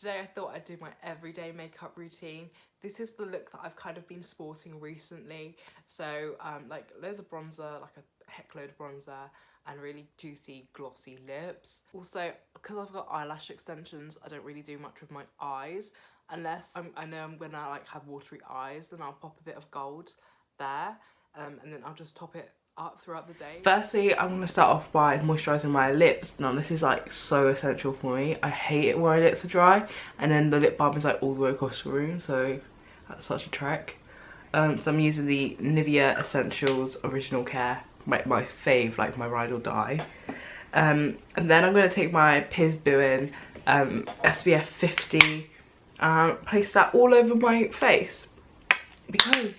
today I thought I'd do my everyday makeup routine. This is the look that I've kind of been sporting recently. So like loads of bronzer, like a heck load of bronzer, and really juicy glossy lips. Also, because I've got eyelash extensions, I don't really do much with my eyes unless I know I'm gonna like have watery eyes, then I'll pop a bit of gold there, and then I'll just top it up throughout the day. Firstly, I'm gonna start off by moisturising my lips. Now this is like so essential for me. I hate it when my lips are dry, and then the lip balm is like all the way across the room, so that's such a trek. So I'm using the Nivea Essentials Original Care, my fave, like my ride or die. And then I'm gonna take my Piz Buin SPF 50 and place that all over my face, because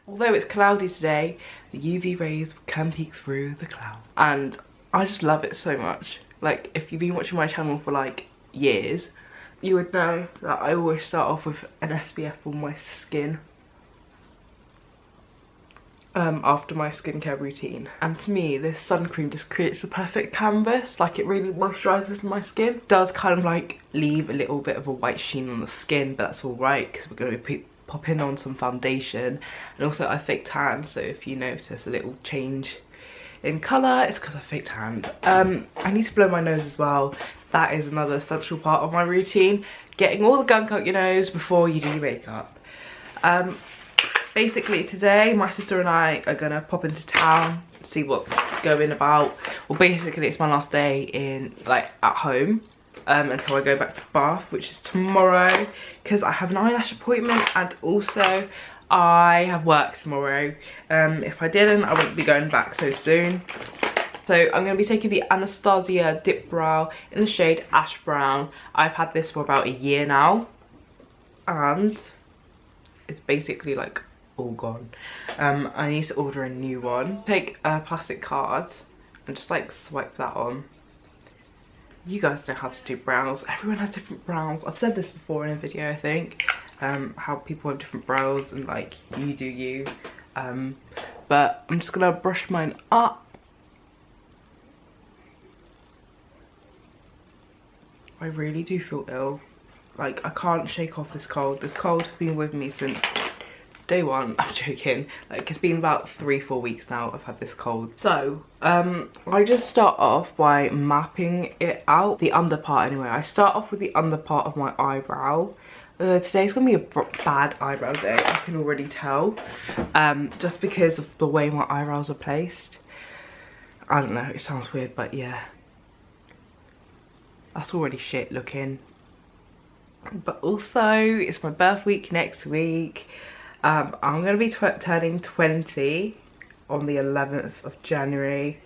although it's cloudy today, the UV rays can peek through the cloud, and I just love it so much. Like, if you've been watching my channel for like years, you would know that I always start off with an SPF on my skin after my skincare routine. And to me, this sun cream just creates the perfect canvas. Like, it really moisturises my skin. It does kind of like leave a little bit of a white sheen on the skin, but that's alright because we're going to be popping on some foundation. And also I fake tan, so if you notice a little change in colour, it's because I fake tanned. I need to blow my nose as well. That is another essential part of my routine. Getting all the gunk out your nose before you do your makeup. Basically today my sister and I are gonna pop into town, see what's going about. Well, basically it's my last day in like at home until I go back to Bath, which is tomorrow, because I have an eyelash appointment and also I have work tomorrow. If I didn't, I wouldn't be going back so soon. So I'm going to be taking the Anastasia Dip Brow in the shade Ash Brown. I've had this for about a year now, and it's basically like all gone. I need to order a new one. Take a plastic card and just like swipe that on. You guys know how to do brows. Everyone has different brows. I've said this before in a video, I think, how people have different brows and like you do you. But I'm just gonna brush mine up. I really do feel ill. Like, I can't shake off this cold. This cold has been with me since day one. I'm joking. Like, it's been about 3-4 weeks now I've had this cold. So I just start off by mapping it out, the under part anyway. I start off with the under part of my eyebrow. Today's gonna be a bad eyebrow day, I can already tell, just because of the way my eyebrows are placed. I don't know, it sounds weird, but yeah, that's already shit looking. But also it's my birth week next week. I'm gonna be turning 20 on the 11th of January.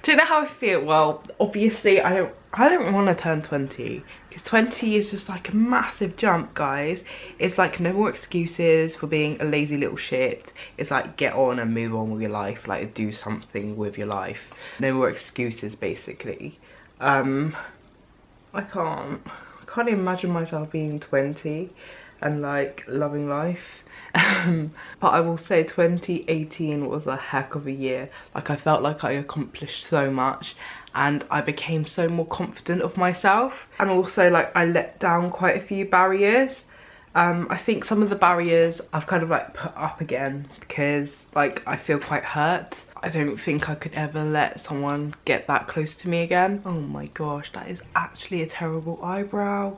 Do you know how I feel? Well, obviously I don't want to turn 20, because 20 is just like a massive jump, guys. It's like no more excuses for being a lazy little shit. It's like get on and move on with your life, like do something with your life. No more excuses, basically. I can't imagine myself being 20 and like loving life. But I will say 2018 was a heck of a year. Like, I felt like I accomplished so much and I became so more confident of myself, and also like I let down quite a few barriers. I think some of the barriers I've kind of like put up again because like I feel quite hurt. I don't think I could ever let someone get that close to me again. Oh my gosh, that is actually a terrible eyebrow.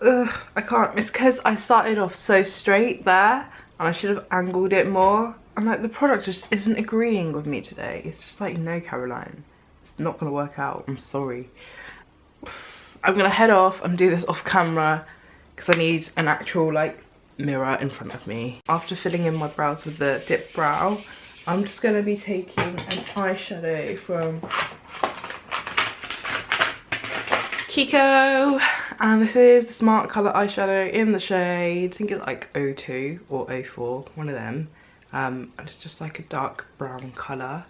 Ugh, I can't. It's because I started off so straight there and I should have angled it more, and like the product just isn't agreeing with me today. It's just like, no, Caroline, it's not gonna work out, I'm sorry. I'm gonna head off and do this off camera because I need an actual like mirror in front of me. After filling in my brows with the dip brow, I'm just gonna be taking an eyeshadow from Kiko, and this is the Smart Colour eyeshadow in the shade, I think it's like 02 or 04, one of them. And it's just like a dark brown colour.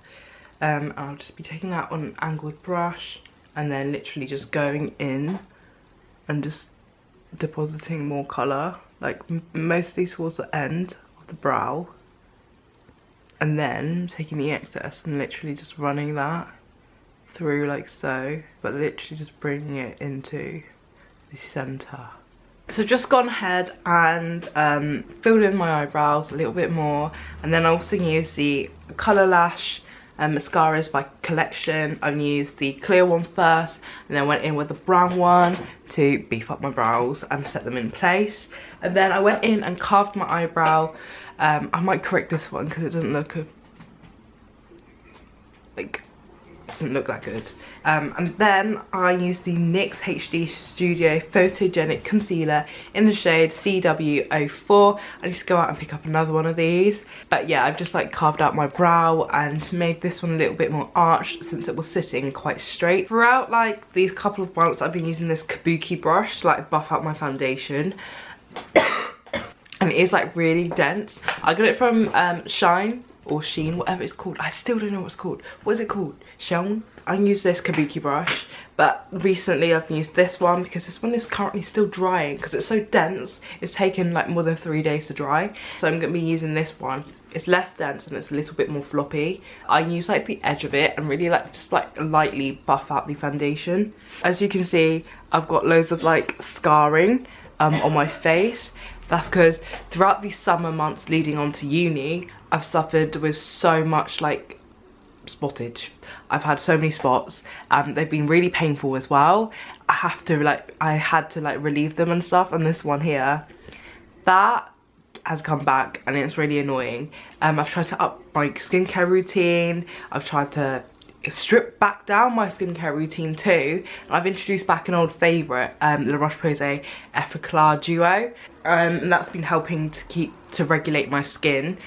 I'll just be taking that on an angled brush and then literally just going in and just depositing more colour, like mostly towards the end of the brow, and then taking the excess and literally just running that through like so, but literally just bringing it into the centre. So just gone ahead and filled in my eyebrows a little bit more, and then I also used the Colour Lash mascaras by Collection. I've used the clear one first and then went in with the brown one to beef up my brows and set them in place. And then I went in and carved my eyebrow. I might correct this one because it doesn't look that good. And then I used the NYX HD Studio Photogenic Concealer in the shade CW04. I need to go out and pick up another one of these. But yeah, I've just like carved out my brow and made this one a little bit more arched since it was sitting quite straight. Throughout like these couple of months, I've been using this kabuki brush to like buff out my foundation. And it is like really dense. I got it from Shine or Sheen, whatever it's called. I still don't know what it's called. What is it called? Shone? I use this kabuki brush, but recently I've used this one because this one is currently still drying because it's so dense. It's taken like more than 3 days to dry. So I'm going to be using this one. It's less dense and it's a little bit more floppy. I use like the edge of it and really like just like lightly buff out the foundation. As you can see, I've got loads of like scarring on my face. That's because throughout these summer months leading on to uni, I've suffered with so much like spottage. I've had so many spots. They've been really painful as well. I had to like relieve them and stuff. And this one here, that has come back and it's really annoying. I've tried to up my skincare routine. I've tried to strip back down my skincare routine too. I've introduced back an old favourite, the La Roche-Posay Effaclar Duo. And that's been helping to regulate my skin.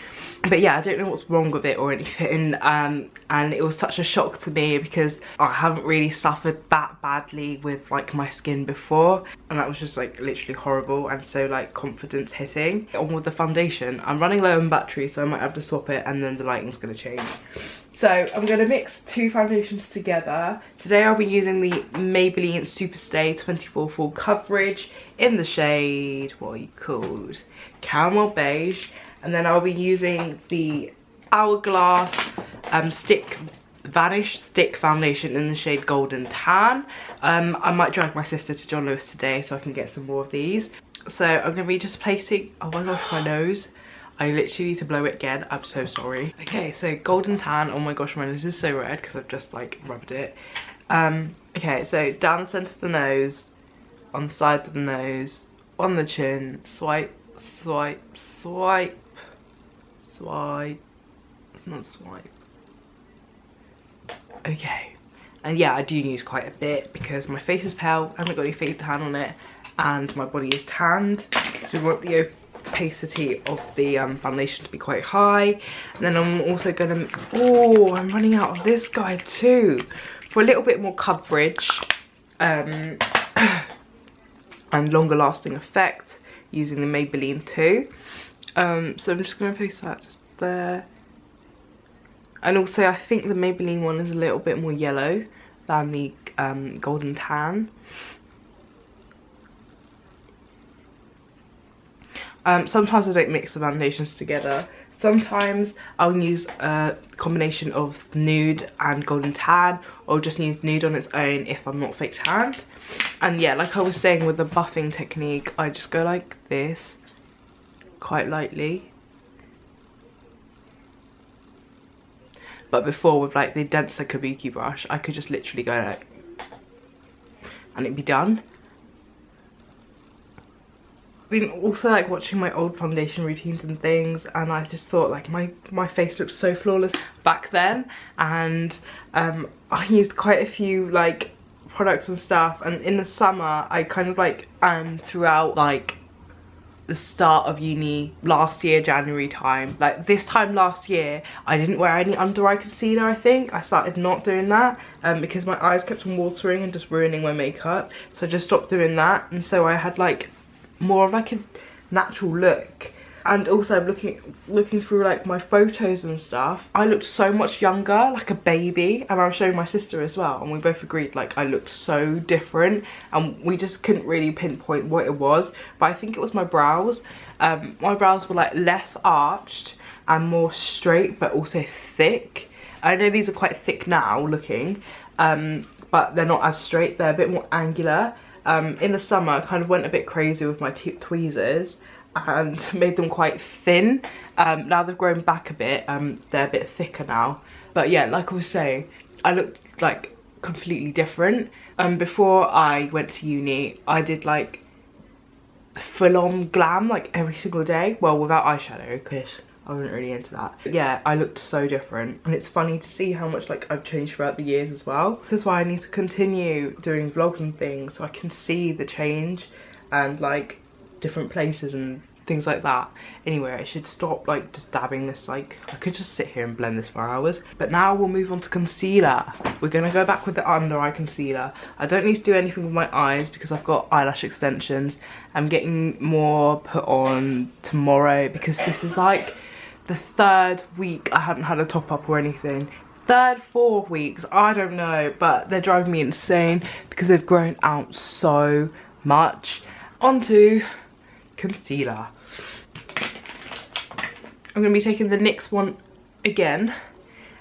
But yeah, I don't know what's wrong with it or anything, and it was such a shock to me because I haven't really suffered that badly with like my skin before, and that was just like literally horrible and so like confidence hitting. On with the foundation, I'm running low on battery so I might have to swap it and then the lighting's going to change. So I'm going to mix two foundations together. Today I'll be using the Maybelline Superstay 24 Full Coverage in the shade, what are you called? Caramel Beige. And then I'll be using the Hourglass Vanish Stick Foundation in the shade Golden Tan. I might drag my sister to John Lewis today so I can get some more of these. So I'm going to be just placing, oh my gosh, my nose. I literally need to blow it again. I'm so sorry. Okay, so Golden Tan. Oh my gosh, my nose is so red because I've just like rubbed it. Okay, so down the centre of the nose, on the sides of the nose, on the chin, swipe, swipe, swipe, swipe, not swipe. Okay, and yeah, I do use quite a bit because my face is pale, I haven't got any face tan on it, and my body is tanned, so we want the opacity of the foundation to be quite high. And then I'm also gonna, oh, I'm running out of this guy too, for a little bit more coverage and longer lasting effect, using the Maybelline too. So I'm just going to place that just there. And also I think the Maybelline one is a little bit more yellow than the Golden Tan. Sometimes I don't mix the foundations together. Sometimes I'll use a combination of nude and Golden Tan, or just use nude on its own if I'm not fake tanned. And yeah, like I was saying with the buffing technique, I just go like this, quite lightly. But before, with like the denser kabuki brush, I could just literally go like, and it'd be done. I've been also like watching my old foundation routines and things, and I just thought like my face looked so flawless back then, and I used quite a few like products and stuff, and in the summer I kind of like throughout like the start of uni last year, January time, like this time last year, I didn't wear any under eye concealer. I think I started not doing that because my eyes kept on watering and just ruining my makeup, so I just stopped doing that. And so I had like more of like a natural look. And also looking through like my photos and stuff, I looked so much younger, like a baby. And I was showing my sister as well, and we both agreed like I looked so different, and we just couldn't really pinpoint what it was. But I think it was my brows. My brows were like less arched and more straight, but also thick. I know these are quite thick now looking, but they're not as straight, they're a bit more angular. in the summer I kind of went a bit crazy with my tweezers and made them quite thin. Now they've grown back a bit, they're a bit thicker now. But yeah, like I was saying, I looked like completely different. Before I went to uni, I did like full-on glam like every single day. Well, without eyeshadow, because I wasn't really into that. But yeah, I looked so different, and it's funny to see how much like I've changed throughout the years as well. This is why I need to continue doing vlogs and things so I can see the change and like different places and things like that. Anyway, I should stop like just dabbing this. Like I could just sit here and blend this for hours. But now we'll move on to concealer. We're gonna go back with the under eye concealer. I don't need to do anything with my eyes because I've got eyelash extensions. I'm getting more put on tomorrow because this is like the 3rd week I haven't had a top up or anything. 3rd, 4 weeks, I don't know, but they're driving me insane because they've grown out so much. Onto concealer. I'm going to be taking the NYX one again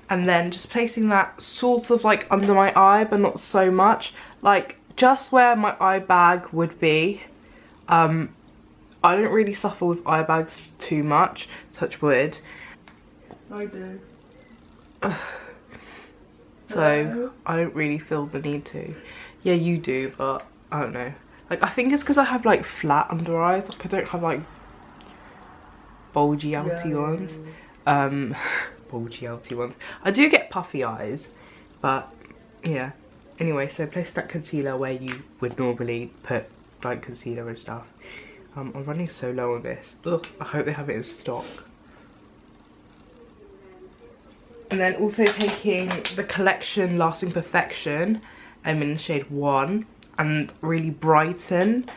and then just placing that sort of like under my eye, but not so much, like just where my eye bag would be. I don't really suffer with eye bags too much, touch wood. I do. So I don't really feel the need to. Yeah, you do, but I don't know. Like I think it's because I have like flat under eyes. Like I don't have like bulgy outy ones. Bulgy outy ones. I do get puffy eyes, but yeah. Anyway, so place that concealer where you would normally put like concealer and stuff. I'm running so low on this. Ugh, I hope they have it in stock. And then also taking the collection Lasting Perfection, I'm in shade 1, and really brighten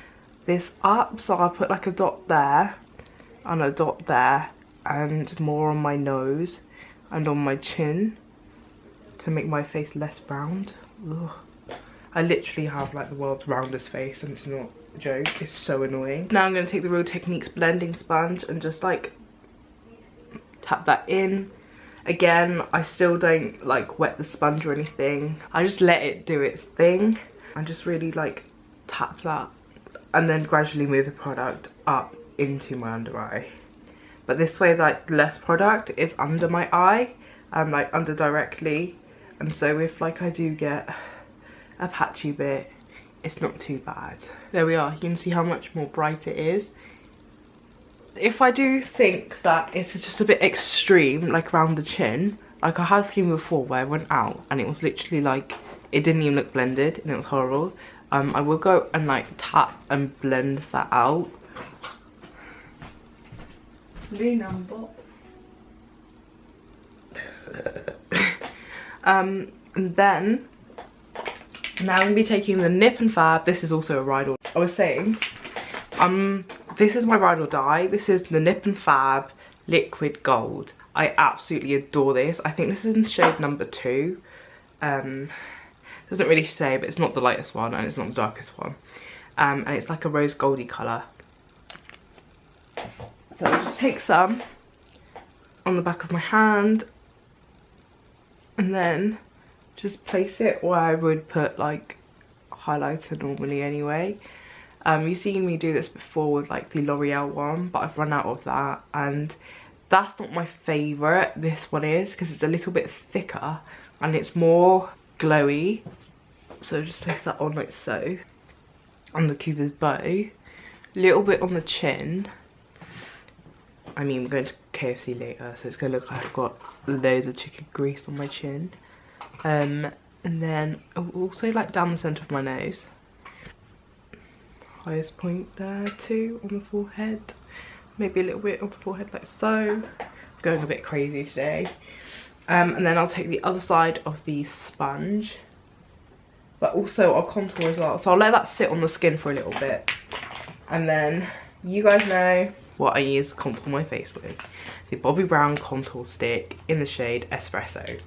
this up. So I'll put like a dot there and a dot there and more on my nose and on my chin to make my face less round. Ugh. I literally have like the world's roundest face and it's not a joke. It's so annoying. Now I'm going to take the Real Techniques blending sponge and just like tap that in. Again, I still don't like wet the sponge or anything. I just let it do its thing and just really like tap that and then gradually move the product up into my under eye. But this way, like less product is under my eye and like under directly, and so if like I do get a patchy bit, it's not too bad. There we are. You can see how much more bright it is. If I do think that it's just a bit extreme, like around the chin, like I have seen before where I went out and it was literally like, it didn't even look blended and it was horrible. I will go and like tap and blend that out. And then now I'm going to be taking the Nip and Fab. This is also a ride or I was saying, this is my ride or die. This is the Nip and Fab Liquid Gold. I absolutely adore this. I think this is in shade number 2. Doesn't really say, but it's not the lightest one and it's not the darkest one. And it's like a rose goldy colour. So I'll just take some on the back of my hand and then just place it where I would put like highlighter normally anyway. You've seen me do this before with like the L'Oreal one, but I've run out of that and that's not my favourite. This one is because it's a little bit thicker and it's more glowy. So just place that on like so, on the Cupid's bow, a little bit on the chin. I mean, we're going to KFC later, so it's going to look like I've got loads of chicken grease on my chin. And then also like down the centre of my nose. Highest point there too, on the forehead. Maybe a little bit on the forehead like so. I'm going a bit crazy today. And then I'll take the other side of the sponge. But also I'll contour as well. So I'll let that sit on the skin for a little bit. And then you guys know what I use to contour my face with. The Bobbi Brown contour stick in the shade Espresso.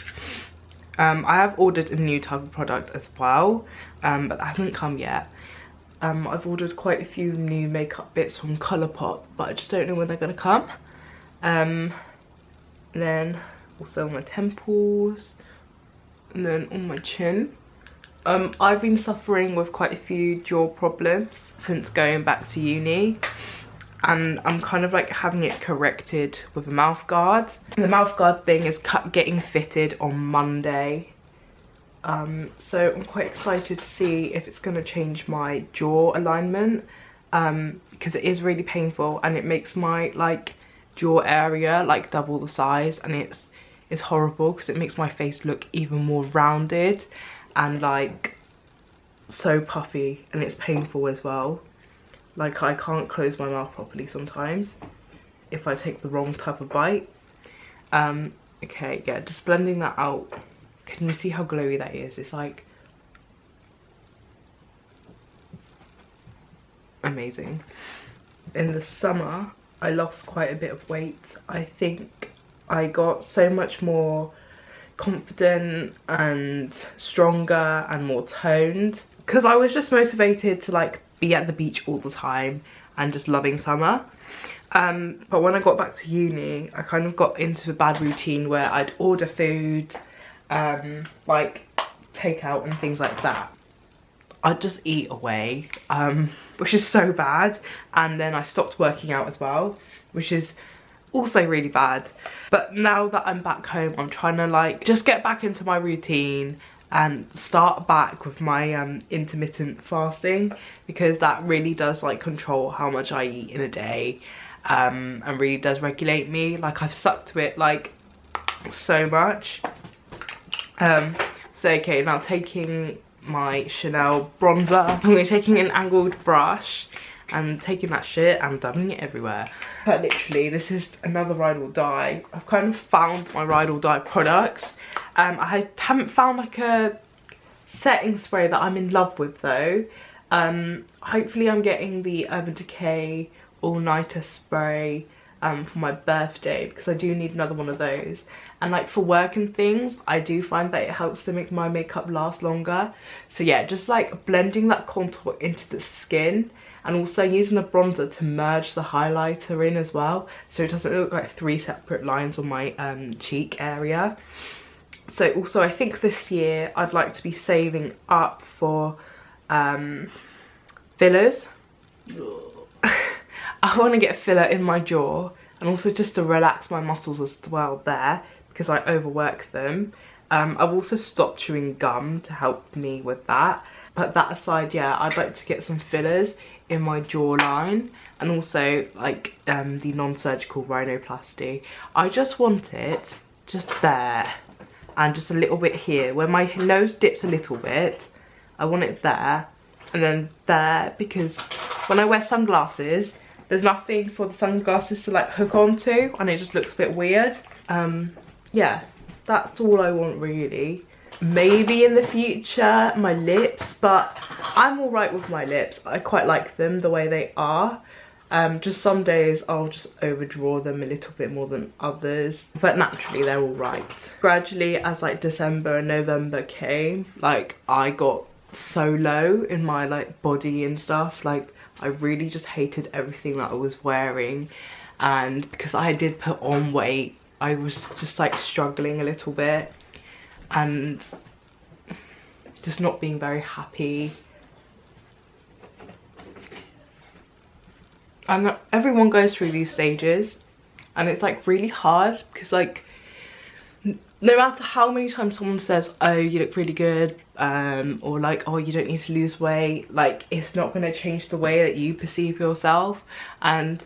I have ordered a new type of product as well, but that hasn't come yet. I've ordered quite a few new makeup bits from Colourpop, but I just don't know when they're going to come. And then also on my temples, and then on my chin. I've been suffering with quite a few jaw problems since going back to uni, and I'm kind of like having it corrected with a mouth guard. The mouth guard thing is getting fitted on Monday, so I'm quite excited to see if it's going to change my jaw alignment, because it is really painful and it makes my like jaw area like double the size, and it's horrible because it makes my face look even more rounded and like so puffy, and it's painful as well. Like I can't close my mouth properly sometimes if I take the wrong type of bite. Okay, yeah, just blending that out. Can you see how glowy that is? It's like amazing. In the summer I lost quite a bit of weight. I think I got so much more confident and stronger and more toned because I was just motivated to like be at the beach all the time and just loving summer. But when I got back to uni, I kind of got into a bad routine where I'd order food, like takeout and things like that. I'd just eat away, which is so bad, and then I stopped working out as well, which is also really bad. But now that I'm back home, I'm trying to like just get back into my routine and start back with my intermittent fasting, because that really does like control how much I eat in a day, and really does regulate me. Like I've stuck to it like so much. So okay, now taking my Chanel bronzer, I'm going to be taking an angled brush and taking that shit and dabbing it everywhere. But literally, this is another ride or die. I've kind of found my ride or die products. I haven't found like a setting spray that I'm in love with though. Hopefully I'm getting the Urban Decay all-nighter spray for my birthday, because I do need another one of those. And like for work and things, I do find that it helps to make my makeup last longer. So yeah, just like blending that contour into the skin, and also using the bronzer to merge the highlighter in as well, so it doesn't look like 3 separate lines on my cheek area. So also I think this year I'd like to be saving up for fillers. I want to get a filler in my jaw, and also just to relax my muscles as well there, because I overwork them. I've also stopped chewing gum to help me with that. But that aside, yeah, I'd like to get some fillers in my jawline, and also like the non-surgical rhinoplasty. I just want it just there, and just a little bit here where my nose dips a little bit. I want it there, and then there, because when I wear sunglasses, there's nothing for the sunglasses to like hook onto, and it just looks a bit weird. Yeah, that's all I want really. Maybe in the future my lips, but I'm alright with my lips. I quite like them the way they are. Just some days I'll just overdraw them a little bit more than others, but naturally they're alright. Gradually, as like December and November came, like I got so low in my like body and stuff. Like I really just hated everything that I was wearing, and because I did put on weight, I was just like struggling a little bit and just not being very happy. And everyone goes through these stages, and it's like really hard, because like no matter how many times someone says, oh, you look really good, or like, oh, you don't need to lose weight, like it's not going to change the way that you perceive yourself. And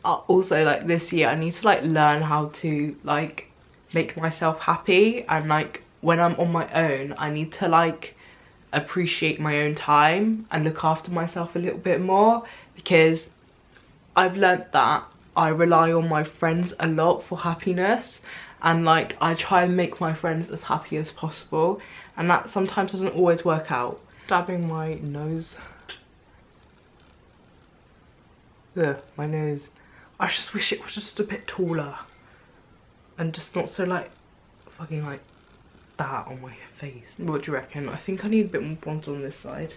also like this year I need to like learn how to like make myself happy, and like when I'm on my own I need to like appreciate my own time and look after myself a little bit more, because I've learnt that I rely on my friends a lot for happiness, and like I try and make my friends as happy as possible, and that sometimes doesn't always work out. Dabbing my nose. Ugh, my nose. I just wish it was just a bit taller and just not so like fucking like that on my face. What do you reckon? I think I need a bit more bronzer on this side.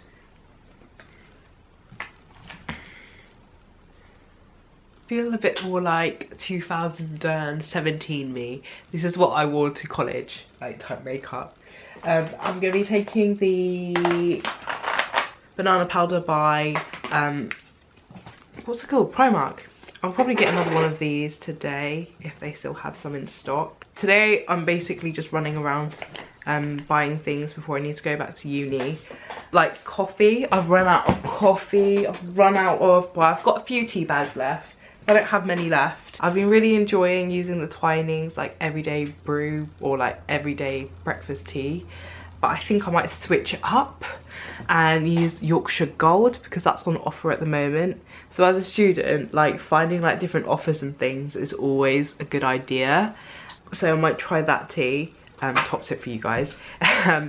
Feel a bit more like 2017 me. This is what I wore to college, like type makeup. I'm going to be taking the banana powder by, what's it called? Primark. I'll probably get another one of these today if they still have some in stock. Today I'm basically just running around buying things before I need to go back to uni. Like coffee, I've run out of coffee, well, I've got a few tea bags left. I don't have many left. I've been really enjoying using the Twinings like everyday brew or like everyday breakfast tea. But I think I might switch it up and use Yorkshire Gold because that's on offer at the moment. So as a student, like finding like different offers and things is always a good idea. So I might try that tea. Top tip for you guys.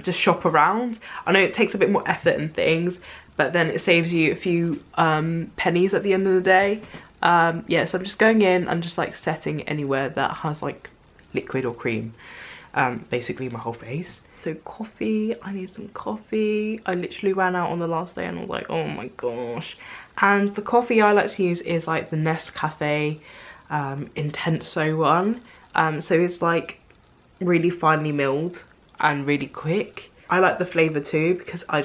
Just shop around. I know it takes a bit more effort and things, but then it saves you a few pennies at the end of the day. Yeah, so I'm just going in and just like setting anywhere that has like liquid or cream. Basically my whole face. So coffee, I need some coffee. I literally ran out on the last day and I was like, oh my gosh. And the coffee I like to use is like the Nescafe Intenso one. So it's like really finely milled and really quick. I like the flavour too because I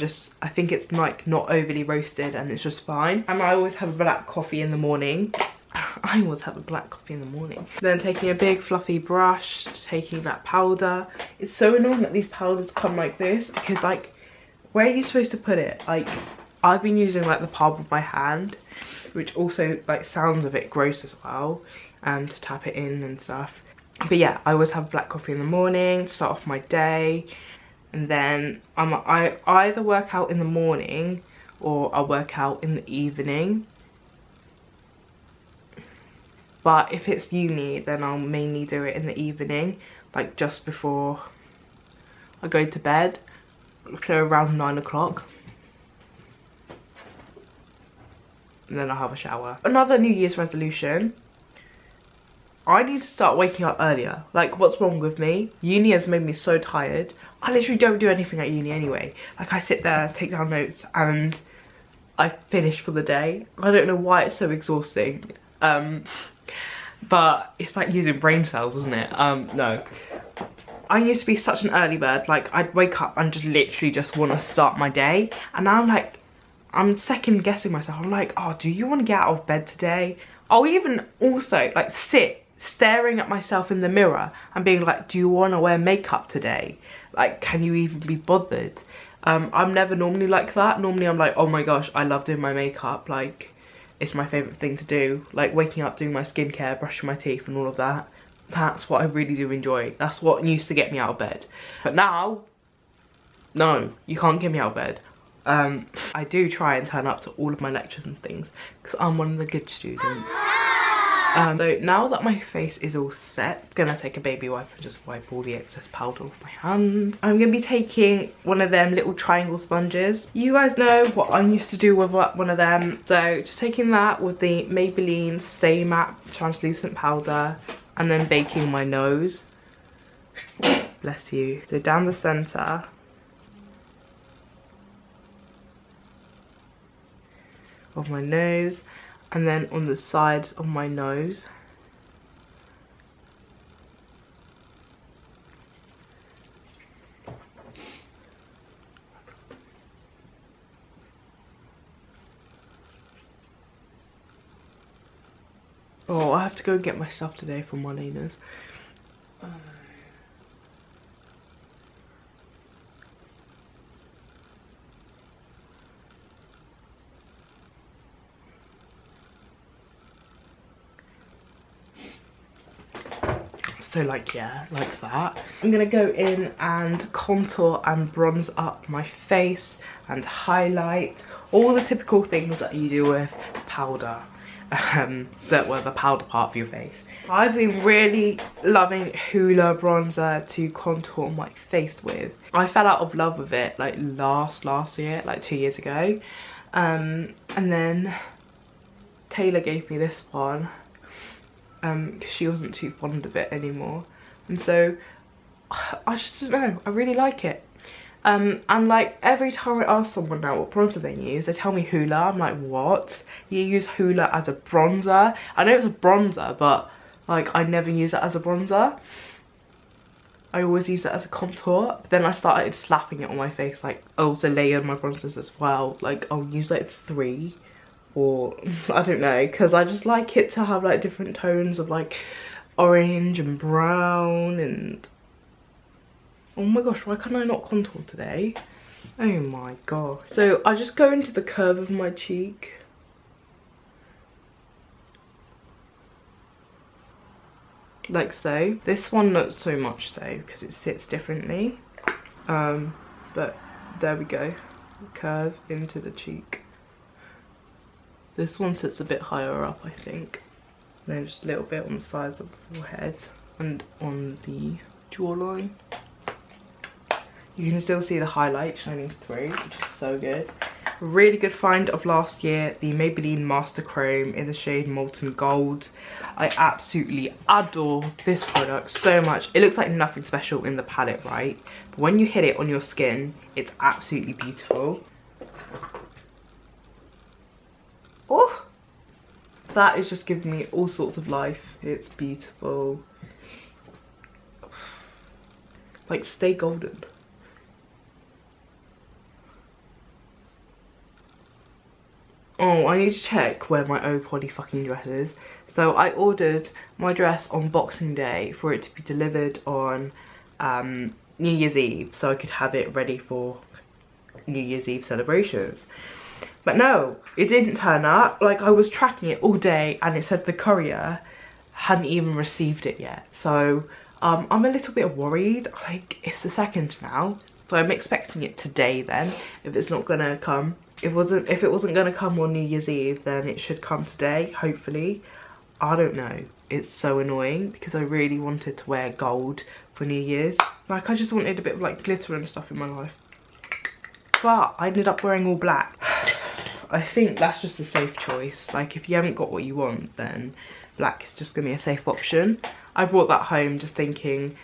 think it's like not overly roasted and it's just fine. And I always have a black coffee in the morning. I always have a black coffee in the morning. Then taking a big fluffy brush, taking that powder. It's so annoying that these powders come like this because like, where are you supposed to put it? Like, I've been using like the palm of my hand, which also like sounds a bit gross as well, to tap it in and stuff. But yeah, I always have black coffee in the morning to start off my day. And then I either work out in the morning or I work out in the evening. But if it's uni, then I'll mainly do it in the evening, like just before I go to bed, so around 9 o'clock. And then I'll have a shower. Another New Year's resolution. I need to start waking up earlier. Like, what's wrong with me? Uni has made me so tired. I literally don't do anything at uni anyway. Like, I sit there, take down notes, and I finish for the day. I don't know why it's so exhausting. But it's like using brain cells, isn't it? No. I used to be such an early bird. Like, I'd wake up and just literally just want to start my day. And now I'm like, I'm second guessing myself. I'm like, oh, do you want to get out of bed today? I'll even also like sit staring at myself in the mirror and being like, do you want to wear makeup today? Like, can you even be bothered? I'm never normally like that. Normally I'm like, oh my gosh, I love doing my makeup. Like, it's my favourite thing to do. Like waking up, doing my skincare, brushing my teeth and all of that. That's what I really do enjoy. That's what used to get me out of bed. But now, no, you can't get me out of bed. I do try and turn up to all of my lectures and things because I'm one of the good students. So now that my face is all set, I'm gonna take a baby wipe and just wipe all the excess powder off my hand. I'm gonna be taking one of them little triangle sponges. You guys know what I used to do with one of them. So just taking that with the Maybelline Stay Matte translucent powder and then baking my nose. Bless you. So down the center. Of my nose. And then on the sides of my nose. Oh, I have to go and get my stuff today from Marlena's. So like, yeah, like that. I'm gonna go in and contour and bronze up my face and highlight all the typical things that you do with powder. That were the powder part of your face. I've been really loving Hoola bronzer to contour my face with. I fell out of love with it like last year, like 2 years ago. And then Taylor gave me this one because she wasn't too fond of it anymore. And so I just don't know, I really like it. And like every time I ask someone now what bronzer they use, they tell me Hoola. I'm like, what? You use Hoola as a bronzer? I know it's a bronzer, but like I never use it as a bronzer. I always use it as a contour. But then I started slapping it on my face, like I also layered my bronzers as well. Like I'll use like 3 or I don't know, because I just like it to have like different tones of like orange and brown and oh my gosh, why can't I not contour today? Oh my gosh. So I just go into the curve of my cheek. Like so. This one not so much though because it sits differently. But there we go. Curve into the cheek. This one sits a bit higher up, I think. And then just a little bit on the sides of the forehead and on the jawline. You can still see the highlight shining through, which is so good. Really good find of last year, the Maybelline Master Chrome in the shade Molten Gold. I absolutely adore this product so much. It looks like nothing special in the palette, right? But when you hit it on your skin, it's absolutely beautiful. Oh, that is just giving me all sorts of life. It's beautiful. Like, stay golden. Oh, I need to check where my oh poly fucking dress is. So I ordered my dress on Boxing Day for it to be delivered on New Year's Eve, so I could have it ready for New Year's Eve celebrations. But no, it didn't turn up. Like, I was tracking it all day and it said the courier hadn't even received it yet. So I'm a little bit worried. Like, it's the 2nd now, so I'm expecting it today then, if it's not gonna come. If it wasn't gonna come on New Year's Eve, then it should come today, hopefully. I don't know. It's so annoying because I really wanted to wear gold for New Year's. Like, I just wanted a bit of like glitter and stuff in my life. But I ended up wearing all black. I think that's just a safe choice. Like, if you haven't got what you want, then black is just gonna be a safe option. I brought that home just thinking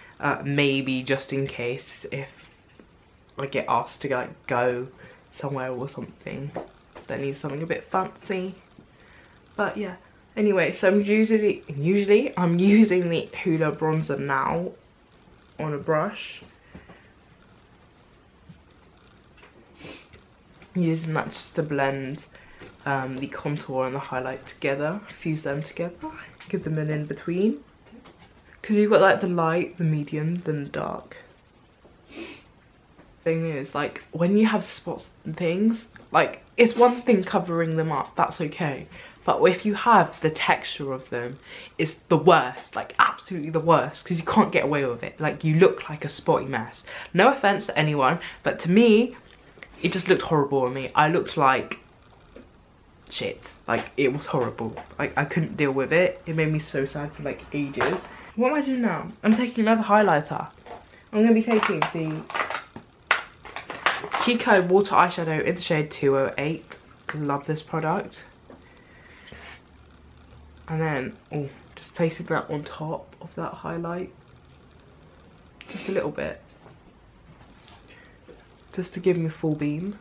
maybe just in case if I get asked to like go somewhere or something that needs something a bit fancy. But yeah, anyway, so I'm usually I'm using the Hoola bronzer now on a brush, using that just to blend the contour and the highlight together, fuse them together, give them an in between, because you've got like the light, the medium, then the dark. Thing is, like, when you have spots and things, like, it's one thing covering them up, that's okay, but if you have the texture of them, it's the worst, like absolutely the worst, because you can't get away with it. Like, you look like a spotty mess. No offense to anyone, but to me it just looked horrible on me. I looked like shit. Like, it was horrible. Like, I couldn't deal with it. It made me so sad for like ages. What am I doing now? I'm taking another highlighter. I'm gonna be taking the Kiko water eyeshadow in the shade 208. Love this product. And then, oh, just placing that on top of that highlight. Just a little bit. Just to give me a full beam.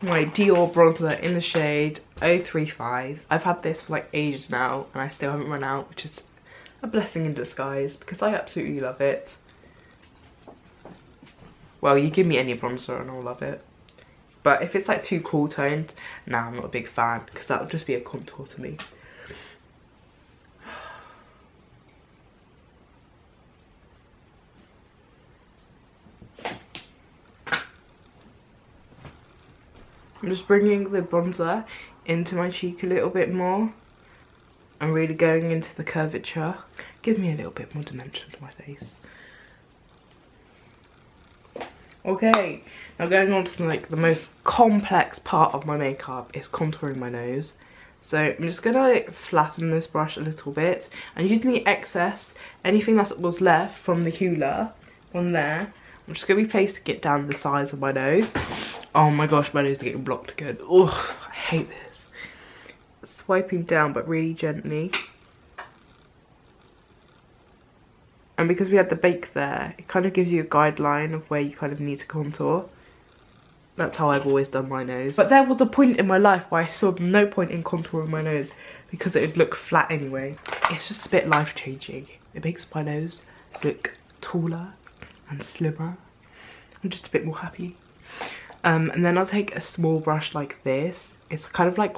My Dior Bronzer in the shade 035. I've had this for like ages now and I still haven't run out, which is a blessing in disguise because I absolutely love it. Well, you give me any bronzer and I'll love it. But if it's like too cool toned, nah, I'm not a big fan because that would just be a contour to me. I'm just bringing the bronzer into my cheek a little bit more and really going into the curvature. Give me a little bit more dimension to my face. Okay, now going on to like the most complex part of my makeup is contouring my nose. So I'm just gonna like flatten this brush a little bit and using the excess, anything that was left from the Hoola on there, I'm just gonna be placing it down the sides of my nose. Oh my gosh, my nose is getting blocked again. Oh, I hate this. Swiping down but really gently. And because we had the bake there, it kind of gives you a guideline of where you kind of need to contour. That's how I've always done my nose. But there was a point in my life where I saw no point in contouring my nose because it would look flat anyway. It's just a bit life-changing. It makes my nose look taller and slimmer. I'm just a bit more happy. And then I'll take a small brush like this. It's kind of like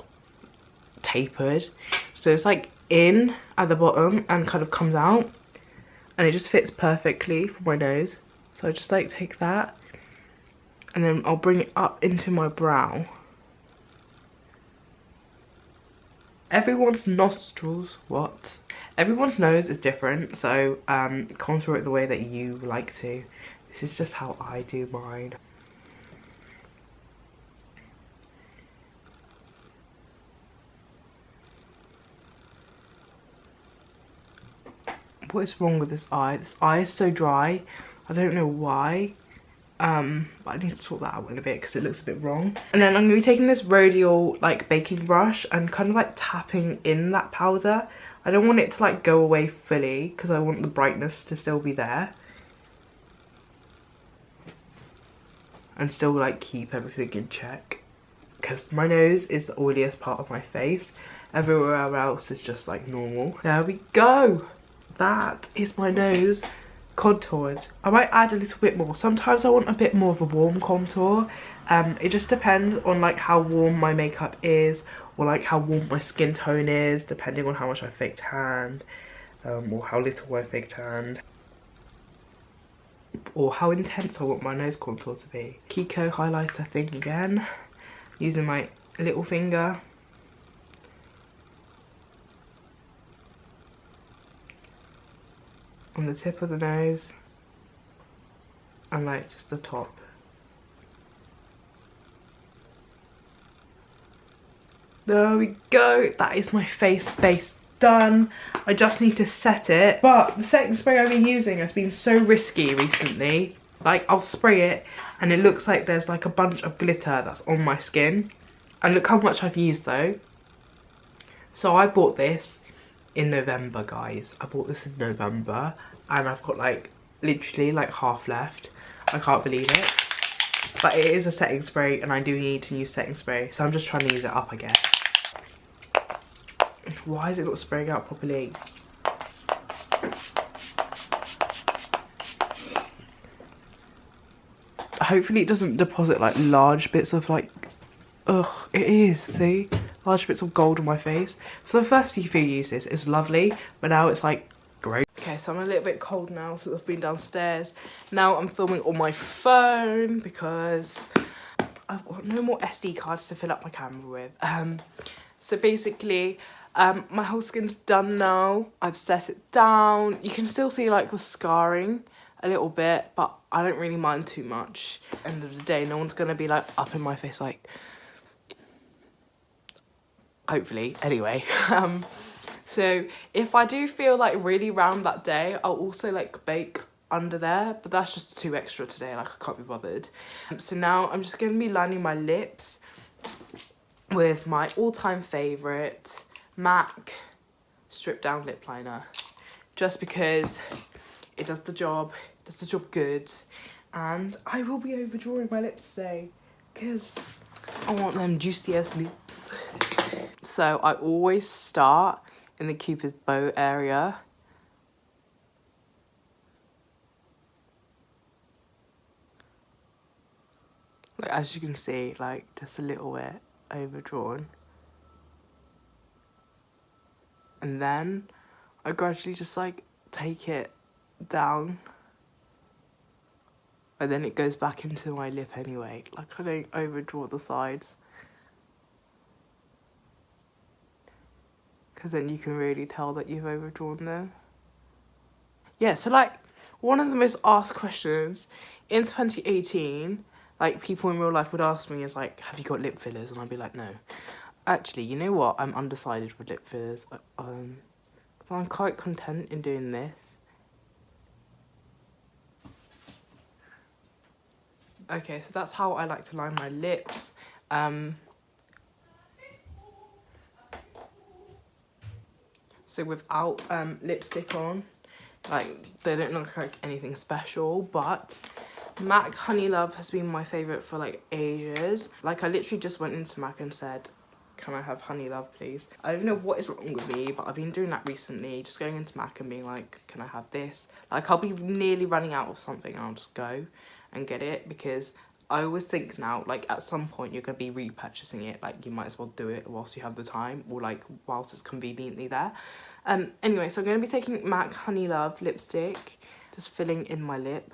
tapered. So it's like in at the bottom and kind of comes out. And it just fits perfectly for my nose. So I just like take that. And then I'll bring it up into my brow. Everyone's nostrils, everyone's nose is different, so contour it the way that you like to. This is just how I do mine. What is wrong with this eye? This eye is so dry. I don't know why. But I need to sort that out in a bit because it looks a bit wrong. And then I'm going to be taking this radial like baking brush and kind of like tapping in that powder. I don't want it to like go away fully because I want the brightness to still be there. And still like keep everything in check. Because my nose is the oiliest part of my face. Everywhere else is just like normal. There we go. That is my nose contoured. I might add a little bit more. Sometimes I want a bit more of a warm contour. It just depends on like how warm my makeup is or like how warm my skin tone is, depending on how much I fake tanned, or how little I fake tanned, or how intense I want my nose contour to be. Kiko highlighter thing again, using my little finger. On the tip of the nose and like just the top. There we go. That is my face base done. I just need to set it. But the setting spray I've been using has been so risky recently. Like I'll spray it and it looks like there's like a bunch of glitter that's on my skin. And look how much I've used though. So I bought this in November, guys. I bought this in November and I've got like literally like half left. I can't believe it. But it is a setting spray and I do need to use setting spray, so I'm just trying to use it up, I guess. Why is it not spraying out properly? Hopefully it doesn't deposit like large bits of like, ugh, it is, see? Large bits of gold on my face. For the first few uses, it's lovely, but now it's like gross. Okay, so I'm a little bit cold now since I've been downstairs. Now I'm filming on my phone because I've got no more SD cards to fill up my camera with. So basically, my whole skin's done now. I've set it down. You can still see like the scarring a little bit, but I don't really mind too much. End of the day, no one's gonna be like up in my face like, hopefully, anyway. So if I do feel like really round that day, I'll also like bake under there, but that's just too extra today, like I can't be bothered. So now I'm just gonna be lining my lips with my all-time favorite MAC Stripdown lip liner, just because it does the job good. And I will be overdrawing my lips today because I want them juicy ass lips. So I always start in the Cupid's bow area. Like, as you can see, like just a little bit overdrawn. And then I gradually just like take it down. And then it goes back into my lip anyway. Like I don't overdraw the sides. Because then you can really tell that you've overdrawn them. Yeah, so like one of the most asked questions in 2018, like people in real life would ask me is like, have you got lip fillers? And I'd be like, no. Actually, you know what? I'm undecided with lip fillers. I'm quite content in doing this. Okay, so that's how I like to line my lips. So without lipstick on, like they don't look like anything special, but MAC Honey Love has been my favourite for like ages. Like I literally just went into MAC and said, can I have Honey Love please? I don't know what is wrong with me, but I've been doing that recently. Just going into MAC and being like, can I have this? Like I'll be nearly running out of something and I'll just go and get it, because I always think now, like at some point you're going to be repurchasing it. Like you might as well do it whilst you have the time, or like whilst it's conveniently there. Anyway, so I'm going to be taking MAC Honey Love lipstick, just filling in my lip.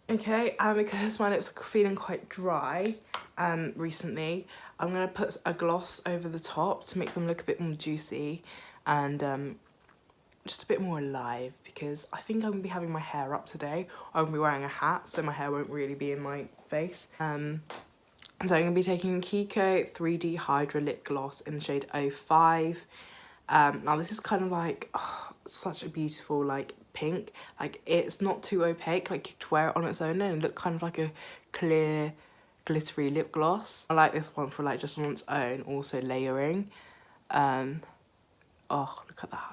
Okay, because my lips are feeling quite dry recently, I'm going to put a gloss over the top to make them look a bit more juicy and just a bit more alive, because I think I'm going to be having my hair up today. I'm going to be wearing a hat, so my hair won't really be in my face. So I'm going to be taking Kiko 3D Hydra Lip Gloss in the shade 05. Now this is kind of like, such a beautiful like pink. Like it's not too opaque, like you could wear it on its own and look kind of like a clear glittery lip gloss. I like this one for like just on its own, also layering. Oh, look at that.